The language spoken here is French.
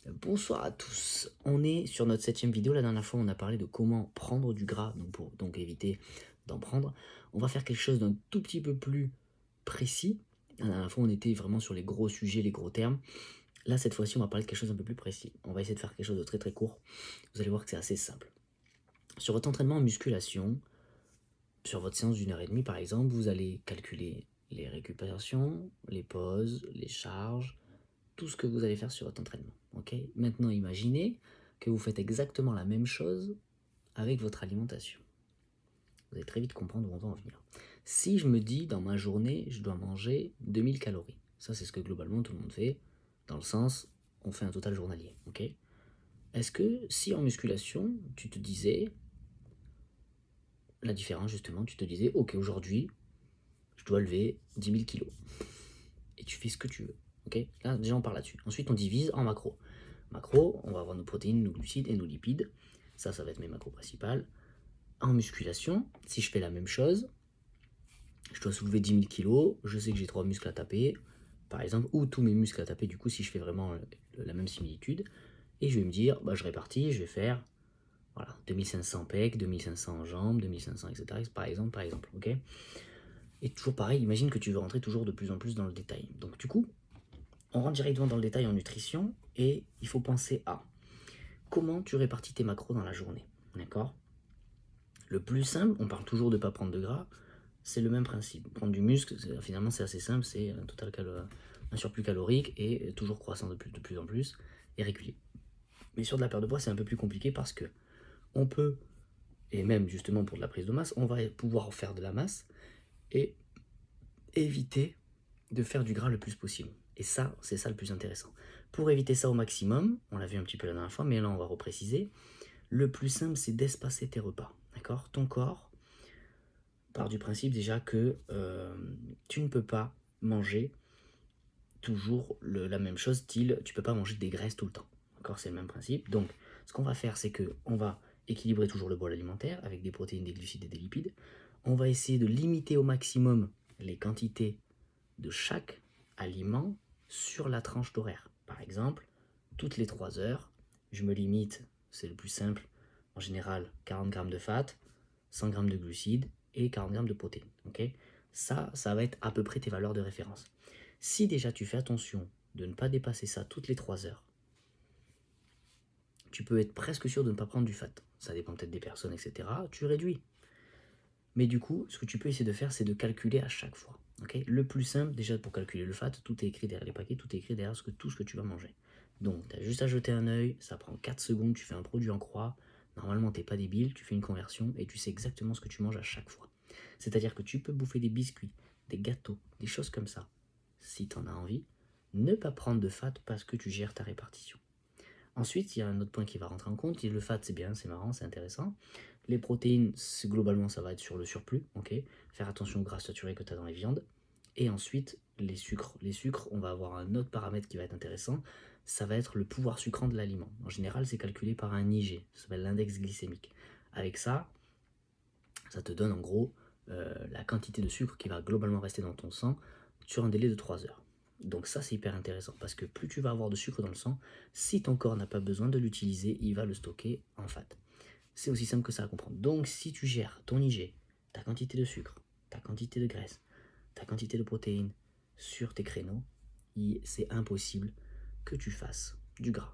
Bonsoir à tous, on est sur notre 7e vidéo. La dernière fois on a parlé de comment prendre du gras, donc pour éviter d'en prendre. On va faire quelque chose d'un tout petit peu plus précis. La dernière fois on était vraiment sur les gros sujets, les gros termes. Là cette fois-ci on va parler de quelque chose d'un peu plus précis. On va essayer de faire quelque chose de très très court. Vous allez voir que c'est assez simple. Sur votre entraînement en musculation, sur votre séance d'1 h 30 par exemple, vous allez calculer les récupérations, les pauses, les charges, tout ce que vous allez faire sur votre entraînement. Okay, maintenant, imaginez que vous faites exactement la même chose avec votre alimentation. Vous allez très vite comprendre où on va en venir. Si je me dis, dans ma journée, je dois manger 2000 calories, ça c'est ce que globalement tout le monde fait, dans le sens, on fait un total journalier. Okay, est-ce que si en musculation, tu te disais, la différence justement, tu te disais, ok, aujourd'hui, je dois lever 10 000 kilos. Et tu fais ce que tu veux. Okay, là, déjà, on part là-dessus. Ensuite, on divise en macros. Macros, on va avoir nos protéines, nos glucides et nos lipides. Ça va être mes macros principales. En musculation, si je fais la même chose, je dois soulever 10 000 kilos, je sais que j'ai 3 muscles à taper, par exemple, ou tous mes muscles à taper, du coup, si je fais vraiment la même similitude, et je vais me dire, bah, je répartis, je vais faire voilà, 2500 pecs, 2500 en jambes, 2500, etc., par exemple, ok. Et toujours pareil, imagine que tu veux rentrer toujours de plus en plus dans le détail. Donc du coup, on rentre directement dans le détail en nutrition, et il faut penser à comment tu répartis tes macros dans la journée, d'accord? Le plus simple, on parle toujours de ne pas prendre de gras, c'est le même principe. Prendre du muscle, finalement c'est assez simple, c'est un surplus calorique et toujours croissant de plus en plus et régulier. Mais sur de la perte de poids, c'est un peu plus compliqué parce que on peut, et même justement pour de la prise de masse, on va pouvoir faire de la masse et éviter de faire du gras le plus possible. Et ça, c'est ça le plus intéressant. Pour éviter ça au maximum, on l'a vu un petit peu la dernière fois, mais là on va repréciser, le plus simple c'est d'espacer tes repas. D'accord? Ton corps part du principe déjà que tu ne peux pas manger toujours la même chose, style tu peux pas manger des graisses tout le temps. D'accord? C'est le même principe. Donc ce qu'on va faire, c'est que on va équilibrer toujours le bol alimentaire avec des protéines, des glucides et des lipides. On va essayer de limiter au maximum les quantités de chaque aliment sur la tranche d'horaire. Par exemple, toutes les 3 heures, je me limite, c'est le plus simple, en général 40 g de fat, 100 g de glucides et 40 g de protéines. Okay, ça va être à peu près tes valeurs de référence. Si déjà tu fais attention de ne pas dépasser ça toutes les 3 heures, tu peux être presque sûr de ne pas prendre du fat. Ça dépend peut-être des personnes, etc. Tu réduis. Mais du coup, ce que tu peux essayer de faire, c'est de calculer à chaque fois. Okay, le plus simple, déjà pour calculer le fat, tout est écrit derrière les paquets, tout est écrit derrière tout ce que tu vas manger. Donc, tu as juste à jeter un œil, ça prend 4 secondes, tu fais un produit en croix. Normalement, tu n'es pas débile, tu fais une conversion et tu sais exactement ce que tu manges à chaque fois. C'est-à-dire que tu peux bouffer des biscuits, des gâteaux, des choses comme ça, si tu en as envie. Ne pas prendre de fat parce que tu gères ta répartition. Ensuite, il y a un autre point qui va rentrer en compte. Le fat, c'est bien, c'est marrant, c'est intéressant. Les protéines, globalement, ça va être sur le surplus. Okay, faire attention aux gras saturés que tu as dans les viandes. Et ensuite, les sucres. Les sucres, on va avoir un autre paramètre qui va être intéressant. Ça va être le pouvoir sucrant de l'aliment. En général, c'est calculé par un IG. Ça s'appelle l'index glycémique. Avec ça, ça te donne en gros la quantité de sucre qui va globalement rester dans ton sang sur un délai de 3 heures. Donc ça, c'est hyper intéressant parce que plus tu vas avoir de sucre dans le sang, si ton corps n'a pas besoin de l'utiliser, il va le stocker en fat. C'est aussi simple que ça à comprendre. Donc si tu gères ton IG, ta quantité de sucre, ta quantité de graisse, ta quantité de protéines sur tes créneaux, c'est impossible que tu fasses du gras.